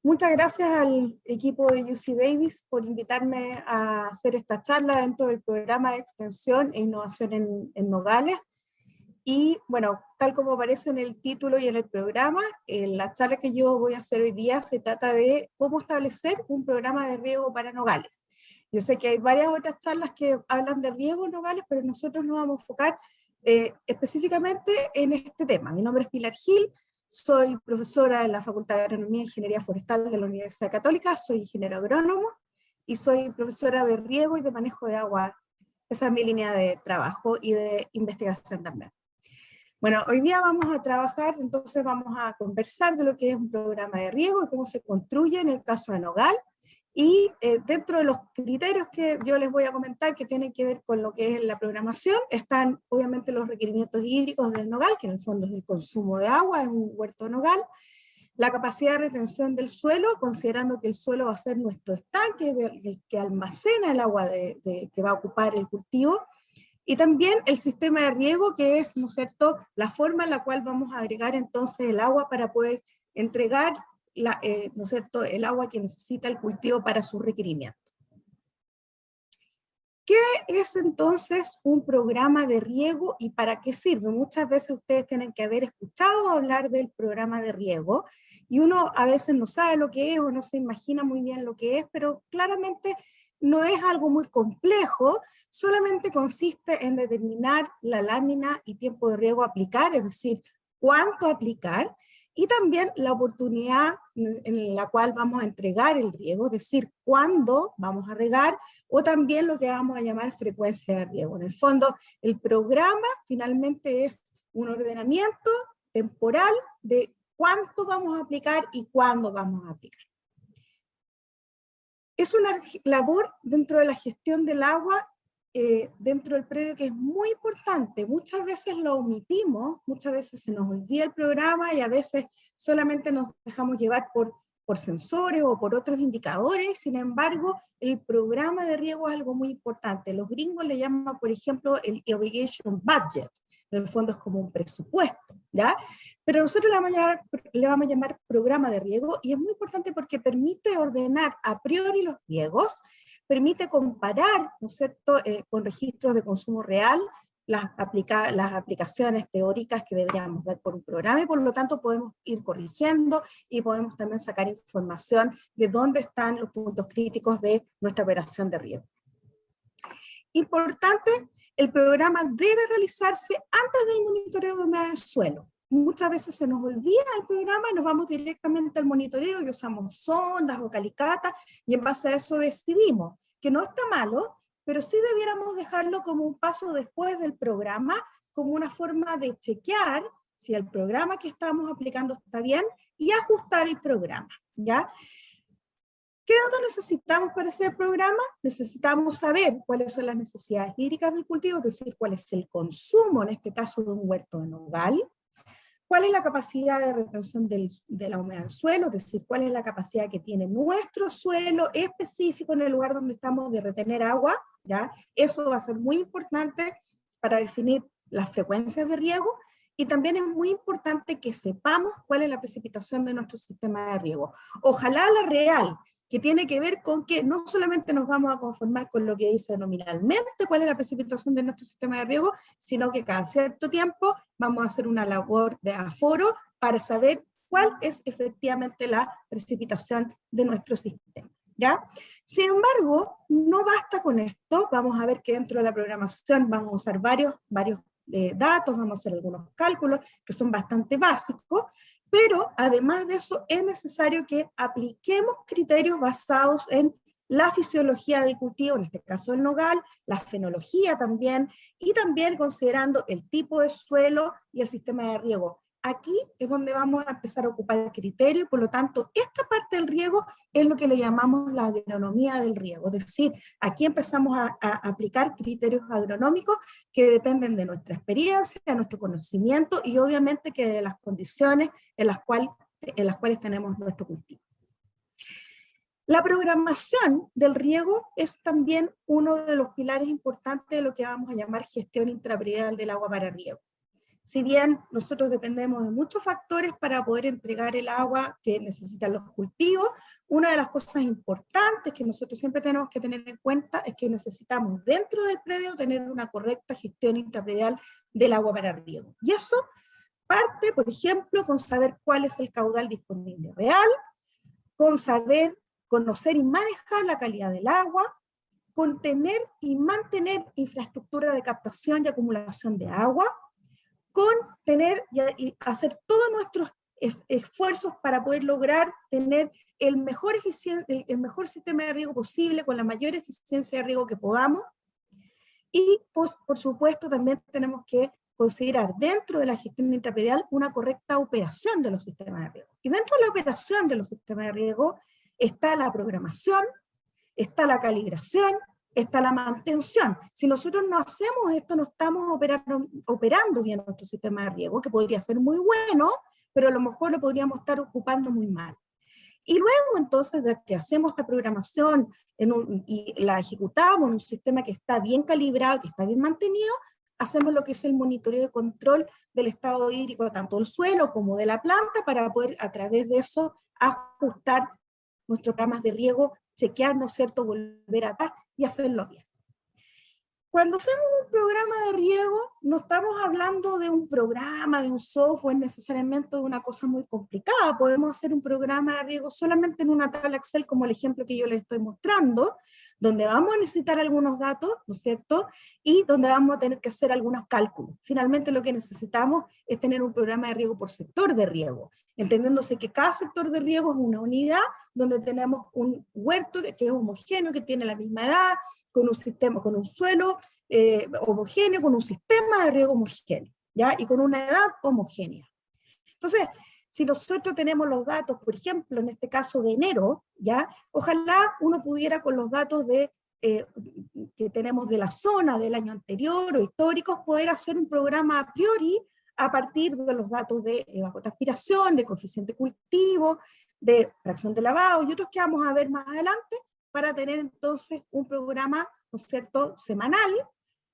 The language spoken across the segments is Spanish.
Muchas gracias al equipo de UC Davis por invitarme a hacer esta charla dentro del programa de extensión e innovación en Nogales. Y bueno, tal como aparece en el título y en el programa, la charla que yo voy a hacer hoy día se trata de cómo establecer un programa de riego para Nogales. Yo sé que hay varias otras charlas que hablan de riego en Nogales, pero nosotros nos vamos a enfocar específicamente en este tema. Mi nombre es Pilar Gil, soy profesora de la Facultad de Agronomía e Ingeniería Forestal de la Universidad Católica, soy ingeniero agrónomo y soy profesora de riego y de manejo de agua. Esa es mi línea de trabajo y de investigación también. Bueno, hoy día vamos a trabajar, entonces vamos a conversar de lo que es un programa de riego y cómo se construye en el caso de Nogal. Y dentro de los criterios que yo les voy a comentar que tienen que ver con lo que es la programación, están obviamente los requerimientos hídricos del nogal, que en el fondo es el consumo de agua en un huerto nogal, la capacidad de retención del suelo, considerando que el suelo va a ser nuestro estanque, el que almacena el agua que va a ocupar el cultivo, y también el sistema de riego, que es, ¿no es cierto?, la forma en la cual vamos a agregar entonces el agua para poder entregar ¿no es cierto?, el agua que necesita el cultivo para su requerimiento. ¿Qué es entonces un programa de riego y para qué sirve? Muchas veces ustedes tienen que haber escuchado hablar del programa de riego y uno a veces no sabe lo que es o no se imagina muy bien lo que es, pero claramente no es algo muy complejo, solamente consiste en determinar la lámina y tiempo de riego a aplicar, es decir, cuánto aplicar, y también la oportunidad en la cual vamos a entregar el riego, es decir, cuándo vamos a regar, o también lo que vamos a llamar frecuencia de riego. En el fondo, el programa finalmente es un ordenamiento temporal de cuánto vamos a aplicar y cuándo vamos a aplicar. Es una labor dentro de la gestión del agua dentro del predio que es muy importante. Muchas veces lo omitimos, muchas veces se nos olvida el programa y a veces solamente nos dejamos llevar por sensores o por otros indicadores. Sin embargo, el programa de riego es algo muy importante. Los gringos le llaman, por ejemplo, el irrigation budget. En el fondo es como un presupuesto, ¿ya? Pero nosotros le vamos a llamar programa de riego y es muy importante porque permite ordenar a priori los riegos, permite comparar, ¿no es cierto?, con registros de consumo real, las aplicaciones teóricas que deberíamos dar por un programa y por lo tanto podemos ir corrigiendo y podemos también sacar información de dónde están los puntos críticos de nuestra operación de riego. Importante, el programa debe realizarse antes del monitoreo de humedad del suelo. Muchas veces se nos olvida el programa y nos vamos directamente al monitoreo y usamos sondas o calicatas y en base a eso decidimos que no está malo, pero sí debiéramos dejarlo como un paso después del programa, como una forma de chequear si el programa que estamos aplicando está bien y ajustar el programa, ¿ya? ¿Qué datos necesitamos para hacer el programa? Necesitamos saber cuáles son las necesidades hídricas del cultivo, es decir, cuál es el consumo, en este caso de un huerto de nogal, cuál es la capacidad de retención de la humedad del suelo, es decir, cuál es la capacidad que tiene nuestro suelo específico en el lugar donde estamos de retener agua, ¿ya? Eso va a ser muy importante para definir las frecuencias de riego, y también es muy importante que sepamos cuál es la precipitación de nuestro sistema de riego. Ojalá la real, que tiene que ver con que no solamente nos vamos a conformar con lo que dice nominalmente cuál es la precipitación de nuestro sistema de riego, sino que cada cierto tiempo vamos a hacer una labor de aforo para saber cuál es efectivamente la precipitación de nuestro sistema, ¿ya? Sin embargo, no basta con esto, vamos a ver que dentro de la programación vamos a usar varios datos, vamos a hacer algunos cálculos que son bastante básicos, pero además de eso es necesario que apliquemos criterios basados en la fisiología del cultivo, en este caso el nogal, la fenología también, y también considerando el tipo de suelo y el sistema de riego. Aquí es donde vamos a empezar a ocupar el criterio, y por lo tanto esta parte del riego es lo que le llamamos la agronomía del riego, es decir, aquí empezamos a aplicar criterios agronómicos que dependen de nuestra experiencia, de nuestro conocimiento y obviamente que de las condiciones en las cuales tenemos nuestro cultivo. La programación del riego es también uno de los pilares importantes de lo que vamos a llamar gestión intrapredial del agua para riego. si bien nosotros dependemos de muchos factores para poder entregar el agua que necesitan los cultivos, una de las cosas importantes que nosotros siempre tenemos que tener en cuenta es que necesitamos dentro del predio tener una correcta gestión intrapredial del agua para riego. Y eso parte, por ejemplo, con saber cuál es el caudal disponible real, con saber, conocer y manejar la calidad del agua, con tener y mantener infraestructura de captación y acumulación de agua, con tener y hacer todos nuestros esfuerzos para poder lograr tener el mejor sistema de riego posible, con la mayor eficiencia de riego que podamos, y pues, por supuesto también tenemos que considerar dentro de la gestión intrapredial una correcta operación de los sistemas de riego. Y dentro de la operación de los sistemas de riego está la programación, está la calibración, está la mantención. Si nosotros no hacemos esto, no estamos operando bien nuestro sistema de riego, que podría ser muy bueno, pero a lo mejor lo podríamos estar ocupando muy mal. Y luego entonces de que hacemos esta programación y la ejecutamos en un sistema que está bien calibrado, que está bien mantenido, hacemos lo que es el monitoreo y control del estado hídrico, tanto del suelo como de la planta, para poder a través de eso ajustar nuestros programas de riego, chequear, ¿no es cierto?, volver atrás y hacerlo bien. Cuando hacemos un programa de riego, no estamos hablando de un programa, de un software necesariamente, de una cosa muy complicada. Podemos hacer un programa de riego solamente en una tabla Excel, como el ejemplo que yo les estoy mostrando, donde vamos a necesitar algunos datos, ¿no es cierto?, y donde vamos a tener que hacer algunos cálculos. Finalmente lo que necesitamos es tener un programa de riego por sector de riego, entendiéndose que cada sector de riego es una unidad donde tenemos un huerto que es homogéneo, que tiene la misma edad, con un sistema, con un suelo homogéneo, con un sistema de riego homogéneo, ¿ya? Y con una edad homogénea. Entonces, si nosotros tenemos los datos, por ejemplo, en este caso de enero, ¿ya? Ojalá uno pudiera con los datos que tenemos de la zona del año anterior o históricos, poder hacer un programa a priori a partir de los datos de evapotranspiración, de coeficiente cultivo, de fracción de lavado y otros que vamos a ver más adelante, para tener entonces un programa, ¿no es cierto?, semanal,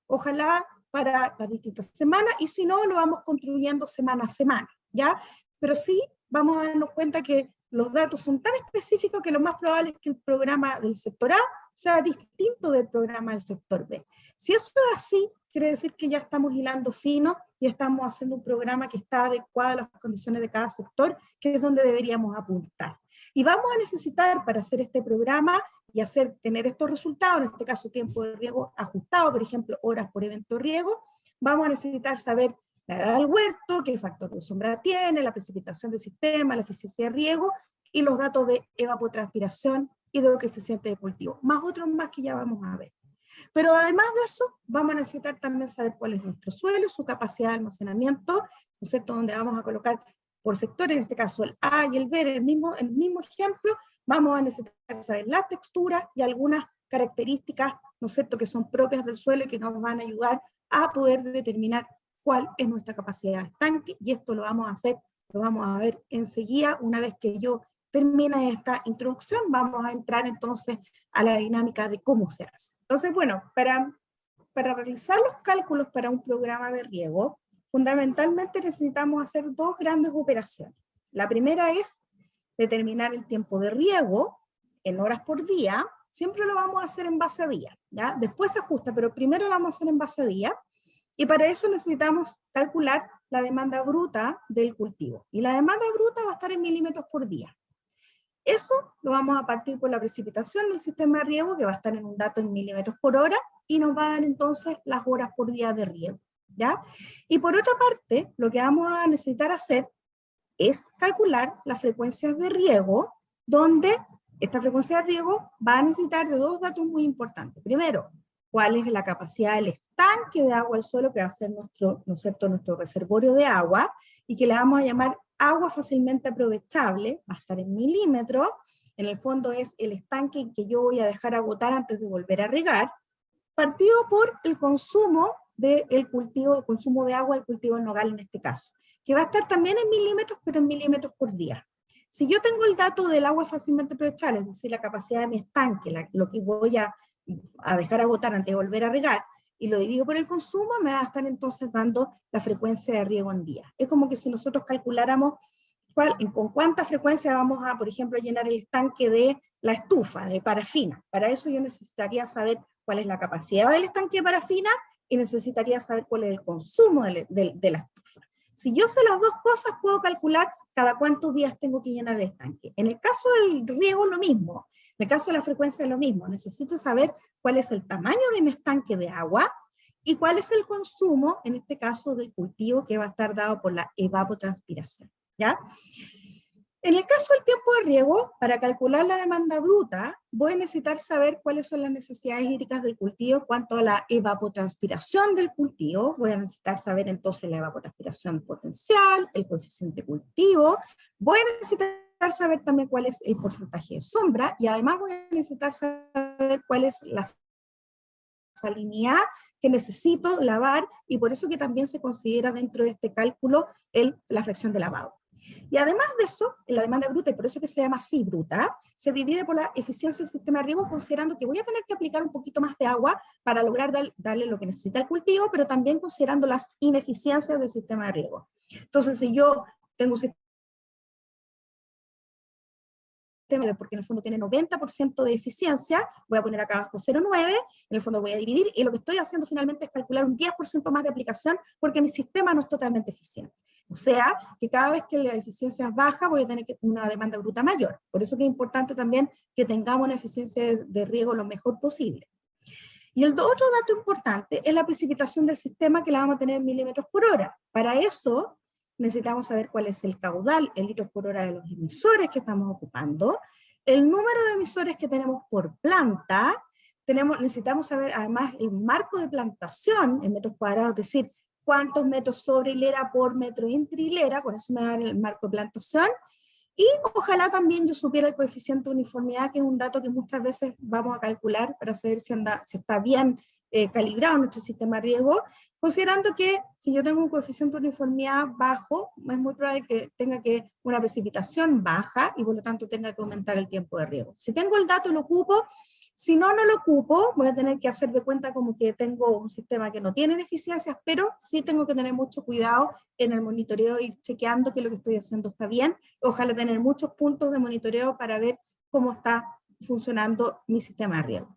ojalá para las distintas semanas, y si no, lo vamos construyendo semana a semana, ¿ya? Pero sí, vamos a darnos cuenta que los datos son tan específicos que lo más probable es que el programa del sector A sea distinto del programa del sector B. Si eso es así, quiere decir que ya estamos hilando fino y estamos haciendo un programa que está adecuado a las condiciones de cada sector, que es donde deberíamos apuntar. Y vamos a necesitar para hacer este programa y tener estos resultados, en este caso tiempo de riego ajustado, por ejemplo, horas por evento riego, vamos a necesitar saber la edad del huerto, qué factor de sombra tiene, la precipitación del sistema, la eficiencia de riego, y los datos de evapotranspiración y de coeficiente de cultivo, más otros más que ya vamos a ver. Pero además de eso, vamos a necesitar también saber cuál es nuestro suelo, su capacidad de almacenamiento, ¿no es cierto?, donde vamos a colocar por sector, en este caso el A y el B, el mismo ejemplo, vamos a necesitar saber la textura y algunas características, ¿no es cierto?, que son propias del suelo y que nos van a ayudar a poder determinar cuál es nuestra capacidad de estanque, y esto lo vamos a ver enseguida. Una vez que yo termine esta introducción, vamos a entrar entonces a la dinámica de cómo se hace. Entonces, bueno, para realizar los cálculos para un programa de riego, fundamentalmente necesitamos hacer dos grandes operaciones. La primera es determinar el tiempo de riego en horas por día. Siempre lo vamos a hacer en base a día, ¿ya? Después se ajusta, pero primero lo vamos a hacer en base a día, y para eso necesitamos calcular la demanda bruta del cultivo. Y la demanda bruta va a estar en milímetros por día. Eso lo vamos a partir por la precipitación del sistema de riego, que va a estar en un dato en milímetros por hora, y nos va a dar entonces las horas por día de riego, ¿ya? Y por otra parte, lo que vamos a necesitar hacer es calcular las frecuencias de riego, donde esta frecuencia de riego va a necesitar de dos datos muy importantes. Primero, cuál es la capacidad del estanque de agua del suelo, que va a ser nuestro, ¿no es cierto?, nuestro reservorio de agua, y que le vamos a llamar agua fácilmente aprovechable, va a estar en milímetros. En el fondo es el estanque que yo voy a dejar agotar antes de volver a regar, partido por el consumo del cultivo, el consumo de agua del cultivo del nogal en este caso, que va a estar también en milímetros, pero en milímetros por día. Si yo tengo el dato del agua fácilmente aprovechable, es decir, la capacidad de mi estanque, lo que voy a dejar agotar antes de volver a regar, y lo divido por el consumo, me va a estar entonces dando la frecuencia de riego en día. Es como que si nosotros calculáramos con cuánta frecuencia vamos a, por ejemplo, llenar el tanque de la estufa, de parafina. Para eso yo necesitaría saber cuál es la capacidad del estanque de parafina y necesitaría saber cuál es el consumo de la estufa. Si yo sé las dos cosas, puedo calcular cada cuántos días tengo que llenar el estanque. En el caso del riego, lo mismo. En el caso de la frecuencia, es lo mismo. Necesito saber cuál es el tamaño de mi estanque de agua y cuál es el consumo, en este caso, del cultivo que va a estar dado por la evapotranspiración. ¿Ya? En el caso del tiempo de riego, para calcular la demanda bruta, voy a necesitar saber cuáles son las necesidades hídricas del cultivo en cuanto a la evapotranspiración del cultivo. Voy a necesitar saber entonces la evapotranspiración potencial, el coeficiente cultivo. Voy a necesitar saber también cuál es el porcentaje de sombra y además voy a necesitar saber cuál es la salinidad que necesito lavar y por eso que también se considera dentro de este cálculo la fracción de lavado. Y además de eso, la demanda bruta, y por eso que se llama así bruta, se divide por la eficiencia del sistema de riego, considerando que voy a tener que aplicar un poquito más de agua para lograr darle lo que necesita el cultivo, pero también considerando las ineficiencias del sistema de riego. Entonces, si yo tengo un sistema, porque en el fondo tiene 90% de eficiencia, voy a poner acá abajo 0,9, en el fondo voy a dividir, y lo que estoy haciendo finalmente es calcular un 10% más de aplicación, porque mi sistema no es totalmente eficiente. O sea, que cada vez que la eficiencia es baja, voy a tener una demanda bruta mayor. Por eso que es importante también que tengamos una eficiencia de riego lo mejor posible. Y el otro dato importante es la precipitación del sistema, que la vamos a tener en milímetros por hora. Para eso necesitamos saber cuál es el caudal en litros por hora de los emisores que estamos ocupando, el número de emisores que tenemos por planta, necesitamos saber además el marco de plantación en metros cuadrados, es decir, cuántos metros sobre hilera por metro intrahilera, con eso me dan el marco de plantación, y ojalá también yo supiera el coeficiente de uniformidad, que es un dato que muchas veces vamos a calcular para saber si está bien calibrado nuestro sistema de riego, considerando que si yo tengo un coeficiente de uniformidad bajo, es muy probable que tenga una precipitación baja y por lo tanto tenga que aumentar el tiempo de riego. Si tengo el dato, lo ocupo. Si no, no lo ocupo, voy a tener que hacer de cuenta como que tengo un sistema que no tiene eficiencias, pero sí tengo que tener mucho cuidado en el monitoreo y chequeando que lo que estoy haciendo está bien. Ojalá tener muchos puntos de monitoreo para ver cómo está funcionando mi sistema de riego.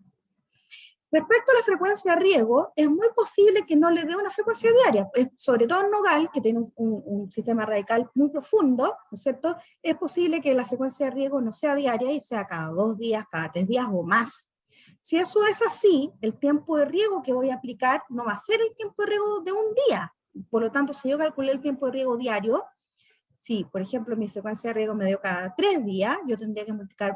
Respecto a la frecuencia de riego, es muy posible que no le dé una frecuencia diaria, sobre todo en nogal, que tiene un sistema radical muy profundo, ¿no es cierto? Es posible que la frecuencia de riego no sea diaria y sea cada 2 días, cada 3 días o más. Si eso es así, el tiempo de riego que voy a aplicar no va a ser el tiempo de riego de un día. Por lo tanto, si yo calculé el tiempo de riego diario, si, por ejemplo, mi frecuencia de riego me dio cada 3 días, yo tendría que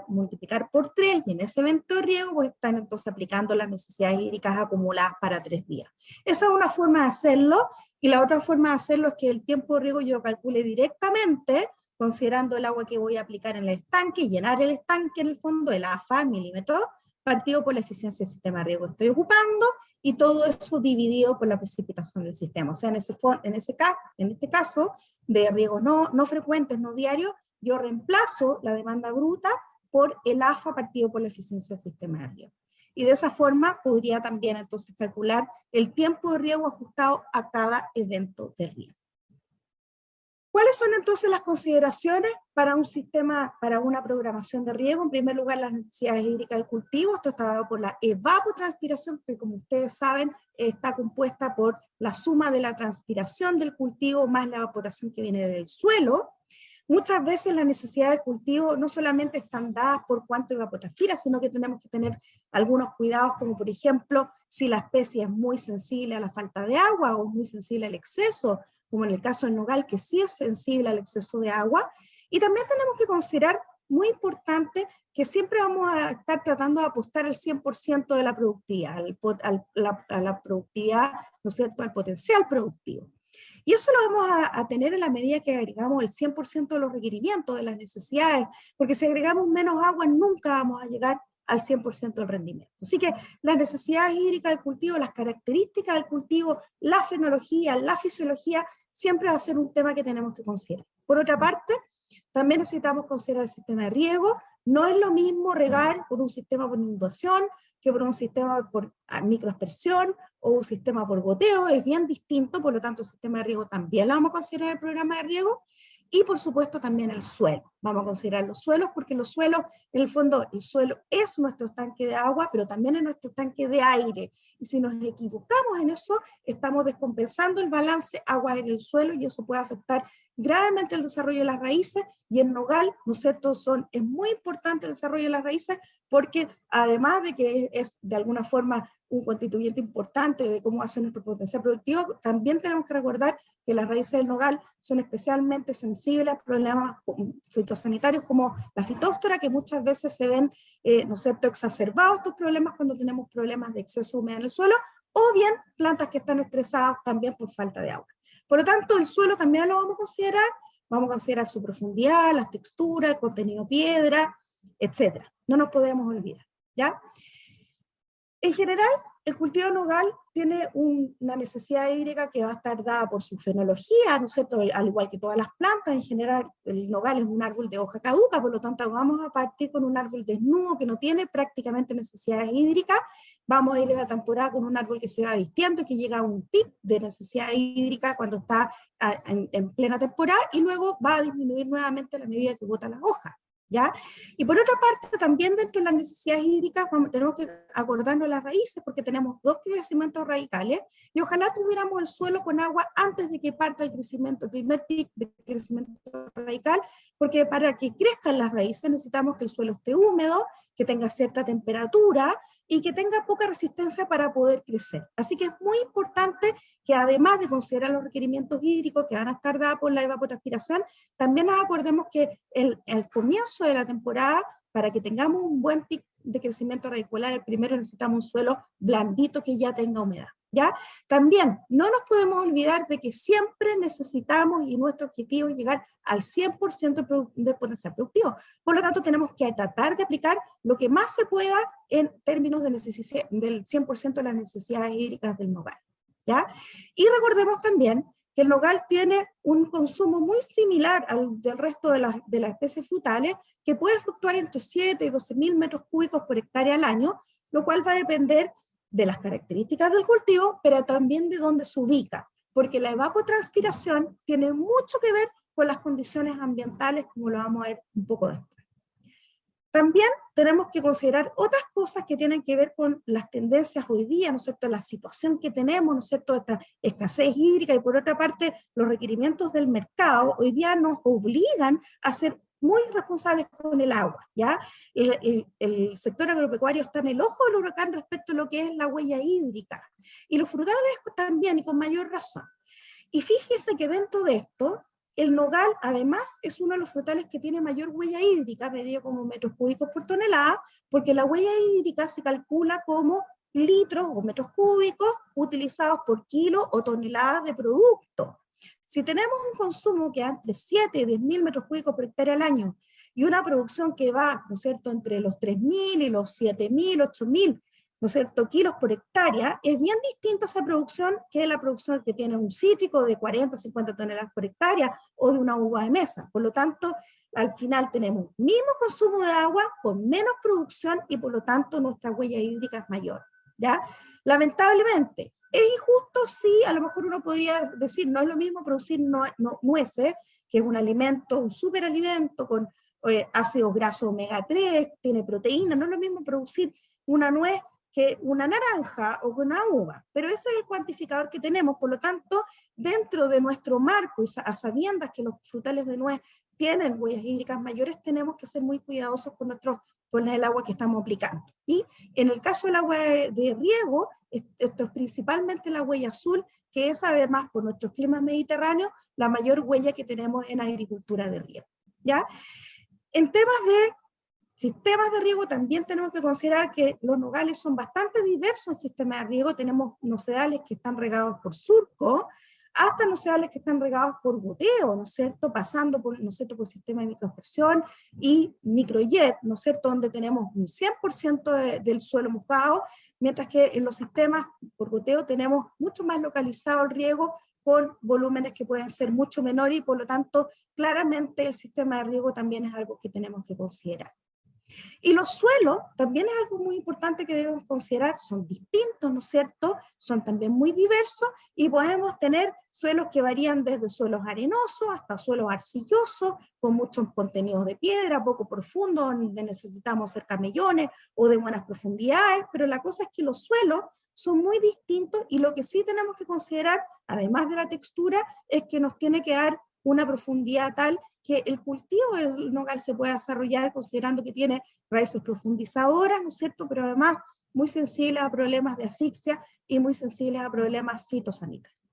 multiplicar por 3, y en ese evento de riego voy a estar entonces aplicando las necesidades hídricas acumuladas para 3 días. Esa es una forma de hacerlo, y la otra forma de hacerlo es que el tiempo de riego yo lo calcule directamente, considerando el agua que voy a aplicar en el estanque, llenar el estanque en el fondo, el AFA, milímetros, partido por la eficiencia del sistema de riego que estoy ocupando, y todo eso dividido por la precipitación del sistema. O sea, en este caso, de riego no frecuentes, no diarios, yo reemplazo la demanda bruta por el AFA partido por la eficiencia del sistema de riego. Y de esa forma podría también entonces calcular el tiempo de riego ajustado a cada evento de riego. ¿Cuáles son entonces las consideraciones para un sistema, para una programación de riego? En primer lugar, las necesidades hídricas del cultivo. Esto está dado por la evapotranspiración, que como ustedes saben, está compuesta por la suma de la transpiración del cultivo más la evaporación que viene del suelo. Muchas veces las necesidades del cultivo no solamente están dadas por cuánto evapotranspira, sino que tenemos que tener algunos cuidados, como por ejemplo, si la especie es muy sensible a la falta de agua o muy sensible al exceso, como en el caso del nogal, que sí es sensible al exceso de agua. Y también tenemos que considerar, muy importante, que siempre vamos a estar tratando de apostar al 100% de la productividad, a la productividad, ¿no es cierto?, al potencial productivo. Y eso lo vamos a tener en la medida que agregamos el 100% de los requerimientos, de las necesidades, porque si agregamos menos agua nunca vamos a llegar al 100% del rendimiento. Así que las necesidades hídricas del cultivo, las características del cultivo, la fenología, la fisiología, siempre va a ser un tema que tenemos que considerar. Por otra parte, también necesitamos considerar el sistema de riego. No es lo mismo regar por un sistema por inundación que por un sistema por microaspersión o un sistema por goteo, es bien distinto, por lo tanto el sistema de riego también lo vamos a considerar en el programa de riego, y por supuesto también el suelo. Vamos a considerar los suelos porque los suelos, en el fondo, el suelo es nuestro estanque de agua, pero también es nuestro estanque de aire. Y si nos equivocamos en eso, estamos descompensando el balance agua en el suelo y eso puede afectar gravemente el desarrollo de las raíces. Y en nogal, ¿no es cierto?, es muy importante el desarrollo de las raíces porque además de que es de alguna forma un constituyente importante de cómo hacer nuestro potencial productivo, también tenemos que recordar que las raíces del nogal son especialmente sensibles a problemas fitosanitarios como la fitóftora, que muchas veces se ven, ¿no es cierto?, exacerbados estos problemas cuando tenemos problemas de exceso de humedad en el suelo, o bien plantas que están estresadas también por falta de agua. Por lo tanto, el suelo también lo vamos a considerar su profundidad, las texturas, el contenido piedra, etcétera. No nos podemos olvidar, ¿ya? En general, el cultivo nogal tiene una necesidad hídrica que va a estar dada por su fenología, ¿no es cierto?, al igual que todas las plantas. En general, el nogal es un árbol de hoja caduca, por lo tanto vamos a partir con un árbol desnudo que no tiene prácticamente necesidades hídricas. Vamos a ir a la temporada con un árbol que se va vistiendo, que llega a un pic de necesidad hídrica cuando está en plena temporada, y luego va a disminuir nuevamente a la medida que bota las hojas, ¿ya? Y por otra parte, también dentro de las necesidades hídricas tenemos que acordarnos las raíces, porque tenemos dos crecimientos radicales, y ojalá tuviéramos el suelo con agua antes de que parta el crecimiento, el primer pic de crecimiento radical, porque para que crezcan las raíces necesitamos que el suelo esté húmedo, que tenga cierta temperatura, y que tenga poca resistencia para poder crecer. Así que es muy importante que además de considerar los requerimientos hídricos que van a estar dados por la evapotranspiración, también nos acordemos que el comienzo de la temporada, para que tengamos un buen pic de crecimiento radicular, primero necesitamos un suelo blandito que ya tenga humedad, ¿ya? También no nos podemos olvidar de que siempre necesitamos, y nuestro objetivo es llegar al 100% de potencial productivo. Por lo tanto, tenemos que tratar de aplicar lo que más se pueda en términos de del 100% de las necesidades hídricas del nogal, ¿ya? Y recordemos también que el nogal tiene un consumo muy similar al del resto de las especies frutales, que puede fluctuar entre 7 y 12.000 metros cúbicos por hectárea al año, lo cual va a depender de las características del cultivo, pero también de dónde se ubica, porque la evapotranspiración tiene mucho que ver con las condiciones ambientales, como lo vamos a ver un poco después. También tenemos que considerar otras cosas que tienen que ver con las tendencias hoy día, ¿no es cierto?, la situación que tenemos, ¿no es cierto?, esta escasez hídrica, y por otra parte, los requerimientos del mercado hoy día nos obligan a ser muy responsables con el agua, ¿ya? El sector agropecuario está en el ojo del huracán respecto a lo que es la huella hídrica, y los frutales también, y con mayor razón. Y fíjese que dentro de esto, el nogal, además, es uno de los frutales que tiene mayor huella hídrica, medido como metros cúbicos por tonelada, porque la huella hídrica se calcula como litros o metros cúbicos utilizados por kilo o toneladas de producto. Si tenemos un consumo que va entre 7 y 10.000 metros cúbicos por hectárea al año, y una producción que va, ¿no es cierto?, entre los 3.000 y los 7.000, 8.000, ¿no es cierto?, kilos por hectárea, es bien distinta esa producción que la producción que tiene un cítrico de 40, 50 toneladas por hectárea o de una uva de mesa. Por lo tanto, al final tenemos mismo consumo de agua con menos producción y por lo tanto nuestra huella hídrica es mayor, ¿ya? Lamentablemente, ¿es injusto? Sí, a lo mejor uno podría decir, no es lo mismo producir nueces, que es un alimento, un superalimento con ácidos grasos omega 3, tiene proteína, no es lo mismo producir una nuez que una naranja o una uva, pero ese es el cuantificador que tenemos. Por lo tanto, dentro de nuestro marco, y a sabiendas que los frutales de nuez tienen huellas hídricas mayores, tenemos que ser muy cuidadosos con el agua que estamos aplicando. Y en el caso del agua de riego, esto es principalmente la huella azul, que es además, por nuestros climas mediterráneos, la mayor huella que tenemos en agricultura de riego, ¿ya? En temas de sistemas de riego también tenemos que considerar que los nogales son bastante diversos en sistemas de riego. Tenemos nocedales que están regados por surco, hasta nocedales que están regados por goteo, ¿no es cierto?, pasando por, ¿no es cierto?, por sistema de microaspersión y microjet, ¿no es cierto?, donde tenemos un 100% del suelo mojado, mientras que en los sistemas por goteo tenemos mucho más localizado el riego, con volúmenes que pueden ser mucho menores, y por lo tanto, claramente el sistema de riego también es algo que tenemos que considerar. Y los suelos también es algo muy importante que debemos considerar, son distintos, ¿no es cierto? Son también muy diversos y podemos tener suelos que varían desde suelos arenosos hasta suelos arcillosos, con muchos contenidos de piedra, poco profundos, donde necesitamos hacer camellones o de buenas profundidades, pero la cosa es que los suelos son muy distintos y lo que sí tenemos que considerar, además de la textura, es que nos tiene que dar una profundidad tal que el cultivo del nogal se pueda desarrollar considerando que tiene raíces profundizadoras, ¿no es cierto? Pero además muy sensibles a problemas de asfixia y muy sensibles a problemas fitosanitarios.